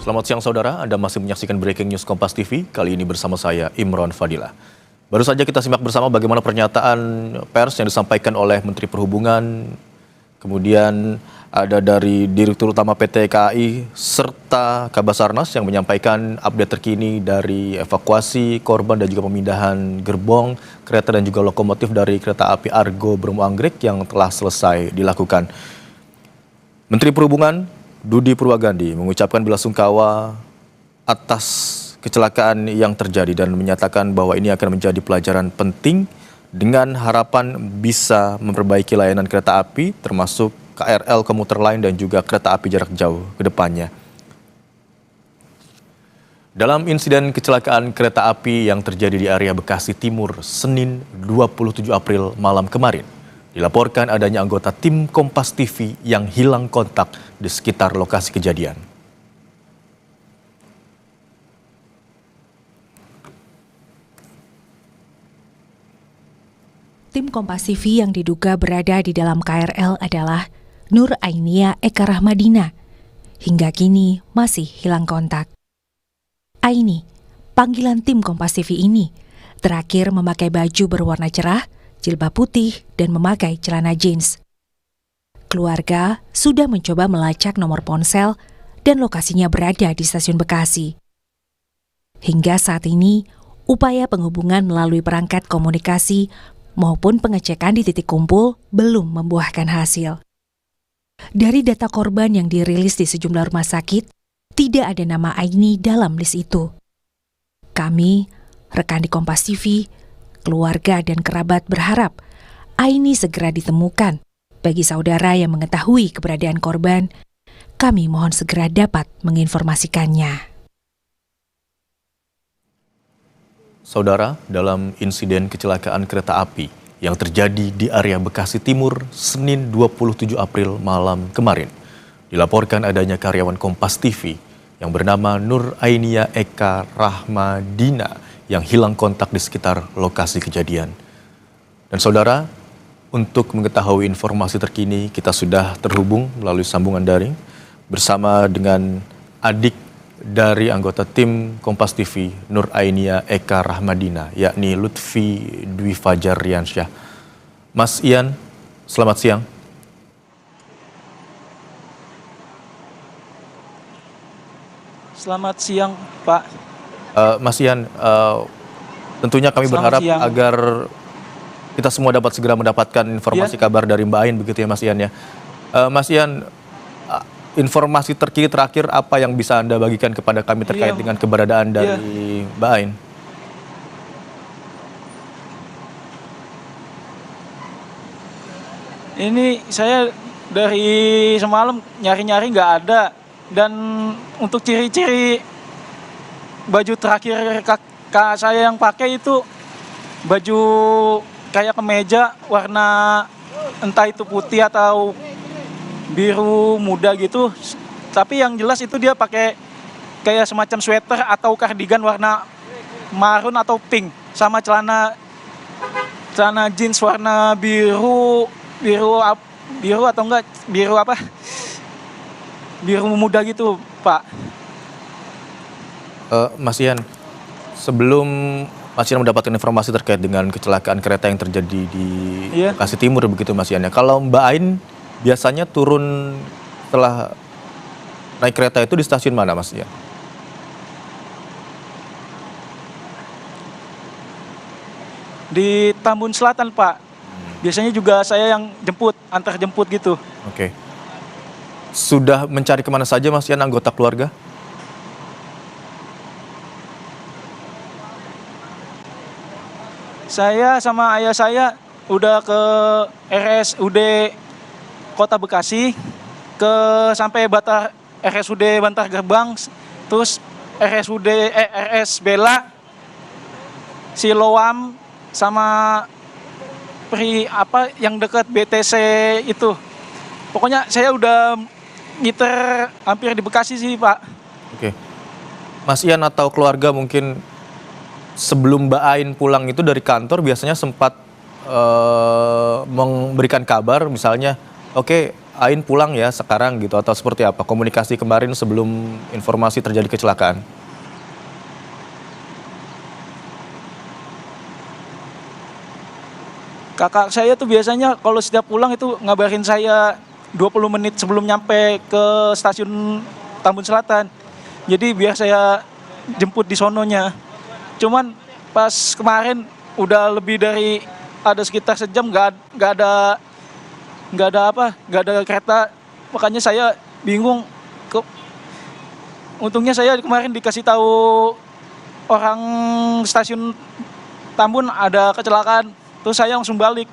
Selamat siang saudara, Anda masih menyaksikan Breaking News Kompas TV, kali ini bersama saya Imron Fadilah. Baru saja kita simak bersama bagaimana pernyataan pers yang disampaikan oleh Menteri Perhubungan, kemudian ada dari Direktur Utama PT KAI, serta Kabasarnas yang menyampaikan update terkini dari evakuasi korban dan juga pemindahan gerbong, kereta dan juga lokomotif dari kereta api Argo Bromo Anggrek yang telah selesai dilakukan. Menteri Perhubungan Budi Purwagandi mengucapkan belasungkawa atas kecelakaan yang terjadi dan menyatakan bahwa ini akan menjadi pelajaran penting dengan harapan bisa memperbaiki layanan kereta api termasuk KRL komuter lain dan juga kereta api jarak jauh ke depannya. Dalam insiden kecelakaan kereta api yang terjadi di area Bekasi Timur Senin 27 April malam kemarin, dilaporkan adanya anggota tim Kompas TV yang hilang kontak di sekitar lokasi kejadian. Tim Kompas TV yang diduga berada di dalam KRL adalah Nur Ainia Eka Rahmadina. Hingga kini masih hilang kontak. Aini, panggilan tim Kompas TV ini, terakhir memakai baju berwarna cerah, jilbab putih, dan memakai celana jeans. Keluarga sudah mencoba melacak nomor ponsel dan lokasinya berada di stasiun Bekasi. Hingga saat ini, upaya penghubungan melalui perangkat komunikasi maupun pengecekan di titik kumpul belum membuahkan hasil. Dari data korban yang dirilis di sejumlah rumah sakit, tidak ada nama Aini dalam list itu. Kami, rekan di Kompas TV, keluarga dan kerabat berharap Aini segera ditemukan. Bagi saudara yang mengetahui keberadaan korban, kami mohon segera dapat menginformasikannya. Saudara, dalam insiden kecelakaan kereta api yang terjadi di area Bekasi Timur Senin 27 April malam kemarin, dilaporkan adanya karyawan Kompas TV yang bernama Nur Ainia Eka Rahmadina yang hilang kontak di sekitar lokasi kejadian. Dan saudara, untuk mengetahui informasi terkini, kita sudah terhubung melalui sambungan daring bersama dengan adik dari anggota tim Kompas TV, Nur Ainia Eka Rahmadina, yakni Lutfi Dwi Fajar Riansyah. Mas Ian, selamat siang. Selamat siang, Pak. Mas Ian, tentunya kami berharap agar kita semua dapat segera mendapatkan informasi kabar dari Mbak Ain, begitu ya Mas Ian ya. Mas Ian, informasi terkini terakhir apa yang bisa Anda bagikan kepada kami terkait dengan keberadaan dari Mbak Ain? Ini saya dari semalam nyari-nyari nggak ada, dan untuk ciri-ciri baju terakhir kakak saya yang pakai itu baju kayak kemeja warna entah itu putih atau biru muda gitu. Tapi yang jelas itu dia pakai kayak semacam sweater atau kardigan warna marun atau pink, sama celana jeans warna biru atau enggak biru apa? Biru muda gitu, Pak. Mas Ian, sebelum Mas Ian mendapatkan informasi terkait dengan kecelakaan kereta yang terjadi di Bekasi Timur, begitu Mas Ian ya. Kalau Mbak Ain biasanya turun setelah naik kereta itu di stasiun mana, Mas Ian? Di Tambun Selatan, Pak. Biasanya juga saya yang antar jemput gitu. Oke. Sudah mencari kemana saja Mas Ian anggota keluarga? Saya sama ayah saya udah ke RSUD Kota Bekasi, sampai RSUD Bantar Gebang, terus RS Bela, Siloam, sama yang dekat BTC itu. Pokoknya saya udah ngiter hampir di Bekasi sih, Pak. Oke. Mas Ian atau keluarga mungkin sebelum Mbak Ain pulang itu dari kantor biasanya sempat memberikan kabar misalnya Oke, Ain pulang ya sekarang gitu atau seperti apa? Komunikasi kemarin sebelum informasi terjadi kecelakaan. Kakak saya tuh biasanya kalau setiap pulang itu ngabarin saya 20 menit sebelum nyampe ke stasiun Tambun Selatan. Jadi biar saya jemput di sononya. Cuman pas kemarin udah lebih dari ada sekitar sejam nggak ada kereta. Makanya saya bingung. Untungnya saya kemarin dikasih tahu orang stasiun Tambun ada kecelakaan. Terus saya langsung balik,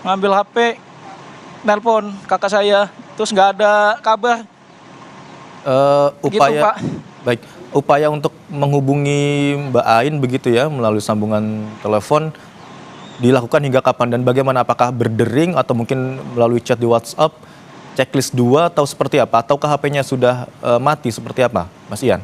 ngambil HP, nelpon kakak saya, terus nggak ada kabar. Gitu, Pak. Baik, upaya untuk menghubungi Mbak Ain begitu ya melalui sambungan telepon dilakukan hingga kapan dan bagaimana? Apakah berdering atau mungkin melalui chat di WhatsApp, checklist 2 atau seperti apa? Ataukah HP-nya sudah mati seperti apa, Mas Ian?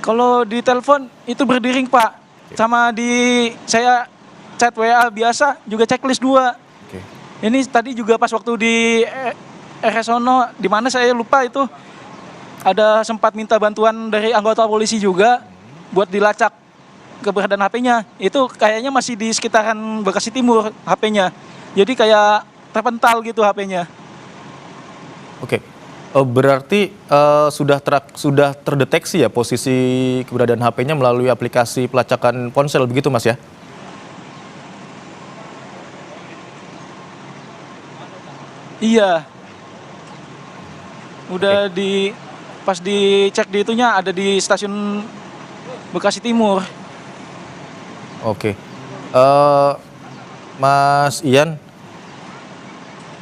Kalau di telepon itu berdering, Pak. Sama saya chat WA biasa juga checklist 2. Oke. Ini tadi juga pas waktu di RS Sono, di mana saya lupa itu ada sempat minta bantuan dari anggota polisi juga buat dilacak keberadaan HP-nya. Itu kayaknya masih di sekitaran Bekasi Timur HP-nya. Jadi kayak terpental gitu HP-nya. Oke. Berarti sudah terdeteksi ya posisi keberadaan HP-nya melalui aplikasi pelacakan ponsel begitu Mas ya? Iya. Udah pas dicek di itunya ada di stasiun Bekasi Timur. Oke. Mas Ian,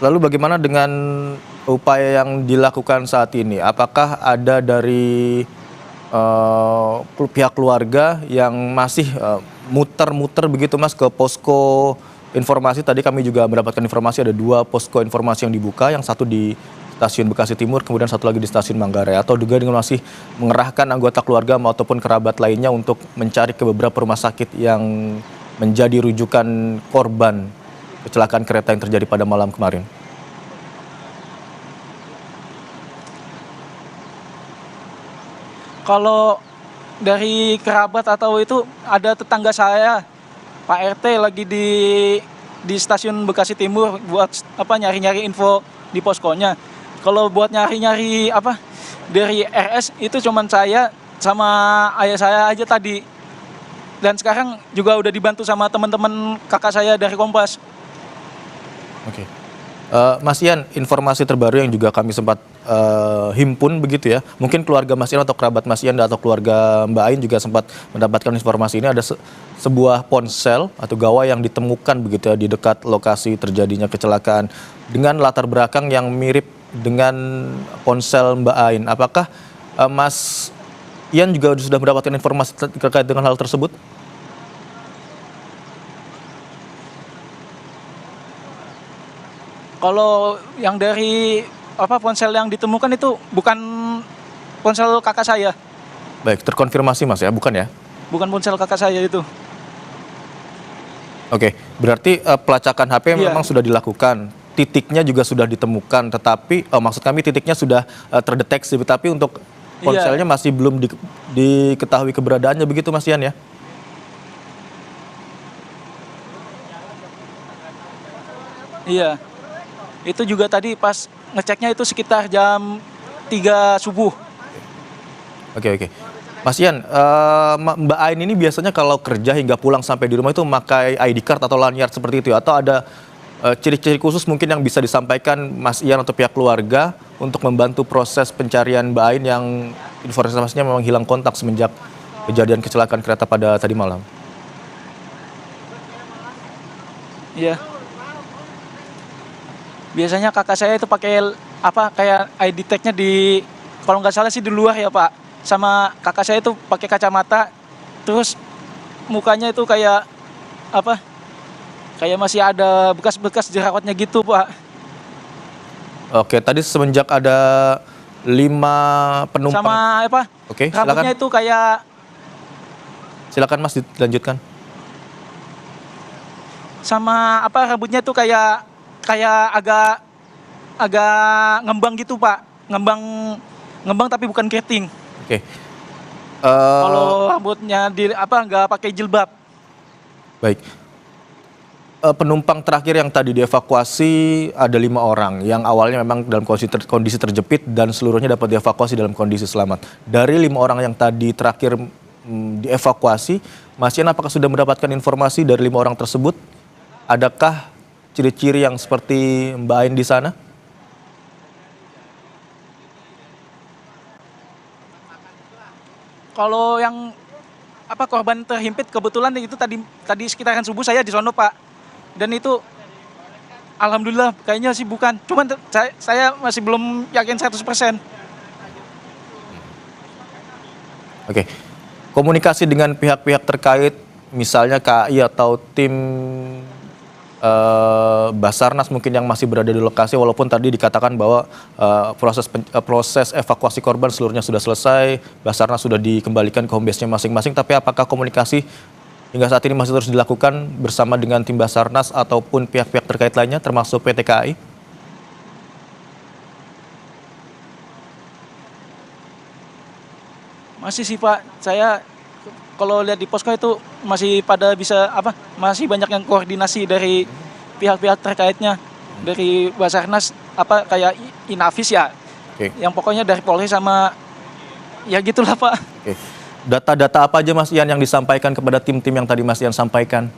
lalu bagaimana dengan upaya yang dilakukan saat ini? Apakah ada dari pihak keluarga yang masih muter-muter begitu Mas ke posko informasi? Tadi kami juga mendapatkan informasi ada 2 posko informasi yang dibuka, yang satu di stasiun Bekasi Timur, kemudian satu lagi di stasiun Manggarai, atau juga dengan masih mengerahkan anggota keluarga ataupun kerabat lainnya untuk mencari ke beberapa rumah sakit yang menjadi rujukan korban kecelakaan kereta yang terjadi pada malam kemarin. Kalau dari kerabat atau itu ada tetangga saya, Pak RT lagi di stasiun Bekasi Timur buat nyari-nyari info di poskonya. Kalau buat nyari-nyari dari RS itu cuman saya sama ayah saya aja tadi. Dan sekarang juga udah dibantu sama teman-teman kakak saya dari Kompas. Oke. Mas Ian, informasi terbaru yang juga kami sempat himpun begitu ya. Mungkin keluarga Mas Ian atau kerabat Mas Ian atau keluarga Mbak Ain juga sempat mendapatkan informasi ini. Ada sebuah ponsel atau gawai yang ditemukan begitu ya di dekat lokasi terjadinya kecelakaan dengan latar belakang yang mirip dengan ponsel Mbak Ain. Apakah Mas Ian juga sudah mendapatkan informasi terkait dengan hal tersebut? Kalau yang dari ponsel yang ditemukan itu bukan ponsel kakak saya. Baik, terkonfirmasi Mas ya, bukan ya? Bukan ponsel kakak saya itu. Oke, berarti pelacakan HP Iya. memang sudah dilakukan. Titiknya juga sudah ditemukan, tetapi maksud kami titiknya sudah terdeteksi, tapi untuk ponselnya masih belum diketahui keberadaannya begitu Mas Ian ya? Iya. Itu juga tadi pas ngeceknya itu sekitar jam 3 subuh. Oke. Mas Ian, Mbak Ain ini biasanya kalau kerja hingga pulang sampai di rumah itu memakai ID card atau lanyard seperti itu, atau ada ciri-ciri khusus mungkin yang bisa disampaikan Mas Ian atau pihak keluarga untuk membantu proses pencarian Mbak Ain yang informasinya memang hilang kontak semenjak kejadian kecelakaan kereta pada tadi malam? Iya. Biasanya kakak saya itu pakai kayak ID tag-nya kalau nggak salah sih di luar ya Pak. Sama kakak saya itu pakai kacamata, terus mukanya itu kayak kayak masih ada bekas-bekas jerawatnya gitu Pak. Oke, tadi semenjak ada 5 penumpang. Sama Oke, rambutnya silakan. itu kayak Silakan Mas dilanjutkan. sama apa rambutnya tuh kayak kayak agak agak ngembang gitu Pak, ngembang ngembang tapi bukan keriting. Oke. Kalau rambutnya di apa nggak pakai jilbab. Baik. Penumpang terakhir yang tadi dievakuasi ada 5 orang yang awalnya memang dalam kondisi terjepit dan seluruhnya dapat dievakuasi dalam kondisi selamat. Dari 5 orang yang tadi terakhir dievakuasi, Mas Ian apakah sudah mendapatkan informasi dari 5 orang tersebut? Adakah ciri-ciri yang seperti Mbak Ain di sana? Kalau yang apa korban terhimpit kebetulan itu tadi sekitaran subuh saya di sono Pak. Dan itu alhamdulillah kayaknya sih bukan. Cuman saya masih belum yakin 100%. Oke. Komunikasi dengan pihak-pihak terkait, misalnya KAI atau tim Basarnas mungkin yang masih berada di lokasi, walaupun tadi dikatakan bahwa proses evakuasi korban seluruhnya sudah selesai, Basarnas sudah dikembalikan ke home base-nya masing-masing, tapi apakah komunikasi hingga saat ini masih terus dilakukan bersama dengan tim Basarnas ataupun pihak-pihak terkait lainnya termasuk PT KAI? Masih sih Pak, saya kalau lihat di posko itu masih pada bisa apa? Masih banyak yang koordinasi dari pihak-pihak terkaitnya, dari Basarnas apa kayak Inavis ya. Oke. Yang pokoknya dari Polri sama ya gitulah Pak. Oke. Data-data apa aja Mas Ian yang disampaikan kepada tim-tim yang tadi Mas Ian sampaikan?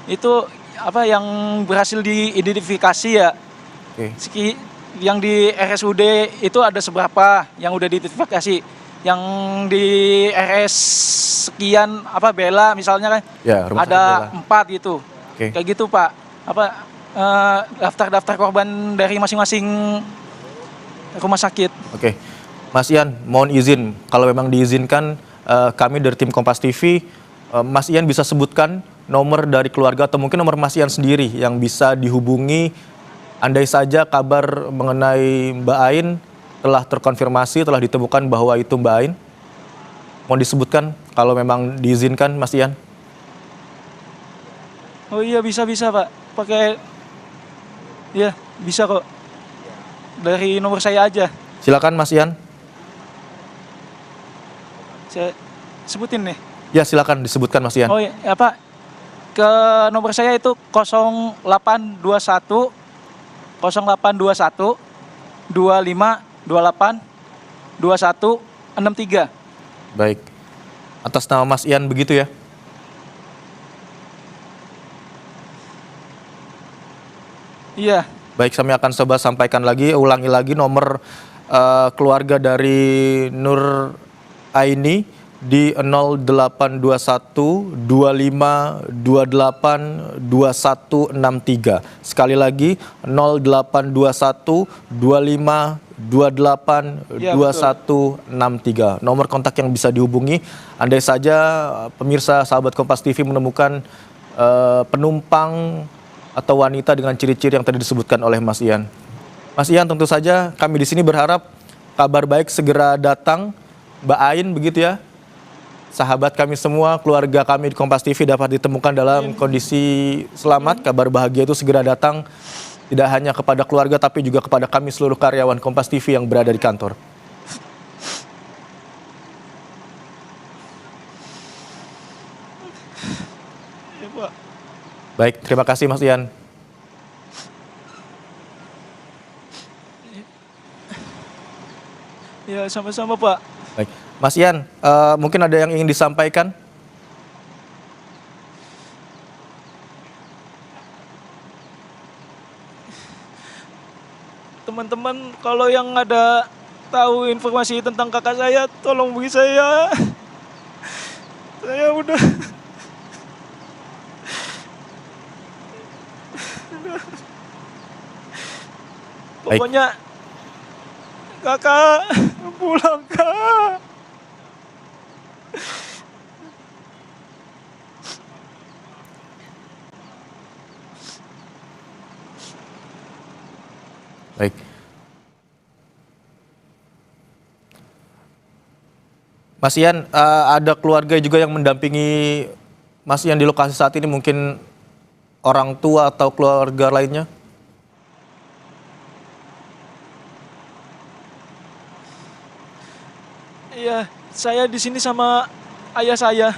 Itu apa yang berhasil diidentifikasi ya. Oke. Yang di RSUD itu ada seberapa yang udah diidentifikasi. Yang di RS sekian apa Bella misalnya kan Ya, rumah sakit ada Bella. 4 gitu. Oke. Kayak gitu Pak. Apa daftar-daftar korban dari masing-masing rumah sakit. Oke, Mas Ian, mohon izin, kalau memang diizinkan, kami dari tim Kompas TV, Mas Ian bisa sebutkan nomor dari keluarga atau mungkin nomor Mas Ian sendiri yang bisa dihubungi andai saja kabar mengenai Mbak Ain telah terkonfirmasi, telah ditemukan bahwa itu Mbak Ain. Mohon disebutkan kalau memang diizinkan, Mas Ian. Oh iya bisa Pak. Pakai ya bisa kok. Dari nomor saya aja. Silakan Mas Ian. Saya sebutin nih. Ya silakan disebutkan Mas Ian. Oh iya, apa? Ke nomor saya itu 0821 0821 25 28 21 63. Baik. Atas nama Mas Ian begitu ya? Iya. Baik, kami akan coba sampaikan lagi, ulangi lagi nomor keluarga dari Nur Aini di 0821 25 28 2163. Sekali lagi 0821 25 28 Ya, 2163. Nomor kontak yang bisa dihubungi. Andai saja pemirsa sahabat Kompas TV menemukan penumpang atau wanita dengan ciri-ciri yang tadi disebutkan oleh Mas Ian. Mas Ian, tentu saja kami di sini berharap kabar baik segera datang. Mbak Ain begitu ya. Sahabat kami semua, keluarga kami di Kompas TV dapat ditemukan dalam kondisi selamat. Kabar bahagia itu segera datang tidak hanya kepada keluarga tapi juga kepada kami seluruh karyawan Kompas TV yang berada di kantor. Ya, Pak. Baik, terima kasih Mas Ian. Ya, sama-sama Pak. Baik, Mas Ian, mungkin ada yang ingin disampaikan? Teman-teman, kalau yang ada tahu informasi tentang kakak saya, tolong bagi saya. Saya udah Baik. pokoknya kakak pulang kak. Baik. Mas Ian, ada keluarga juga yang mendampingi Mas Ian di lokasi saat ini, mungkin orang tua atau keluarga lainnya? Iya, saya di sini sama ayah saya.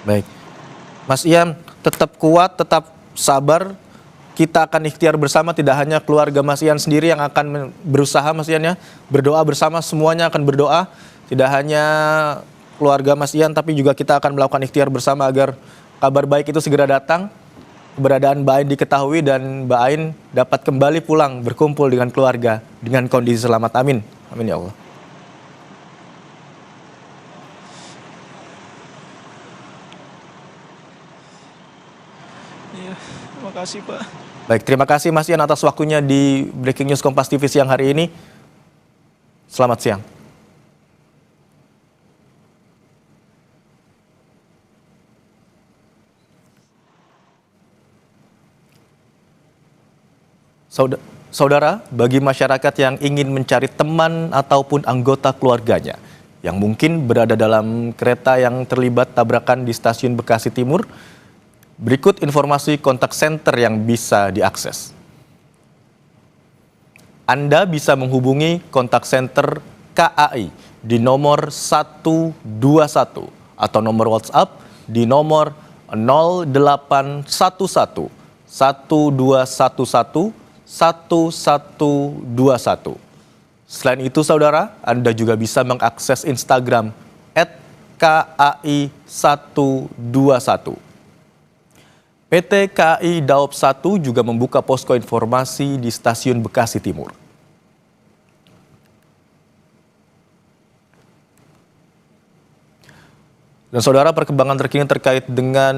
Baik. Mas Ian, tetap kuat, tetap sabar. Kita akan ikhtiar bersama, tidak hanya keluarga Mas Ian sendiri yang akan berusaha, Mas Ian ya. Berdoa bersama, semuanya akan berdoa. Tidak hanya keluarga Mas Ian, tapi juga kita akan melakukan ikhtiar bersama agar kabar baik itu segera datang. Keberadaan Mbak Ain diketahui dan Mbak Ain dapat kembali pulang berkumpul dengan keluarga dengan kondisi selamat. Amin. Amin ya Allah. Iya, terima kasih Pak. Baik, terima kasih Mas Ian atas waktunya di Breaking News Kompas TV siang hari ini. Selamat siang. Saudara, bagi masyarakat yang ingin mencari teman ataupun anggota keluarganya yang mungkin berada dalam kereta yang terlibat tabrakan di stasiun Bekasi Timur, berikut informasi kontak center yang bisa diakses. Anda bisa menghubungi kontak center KAI di nomor 121 atau nomor WhatsApp di nomor 0811 1211 1121. Selain itu saudara, Anda juga bisa mengakses Instagram @KAI121. PT KAI Daop 1 juga membuka posko informasi di stasiun Bekasi Timur. Dan saudara, perkembangan terkini terkait dengan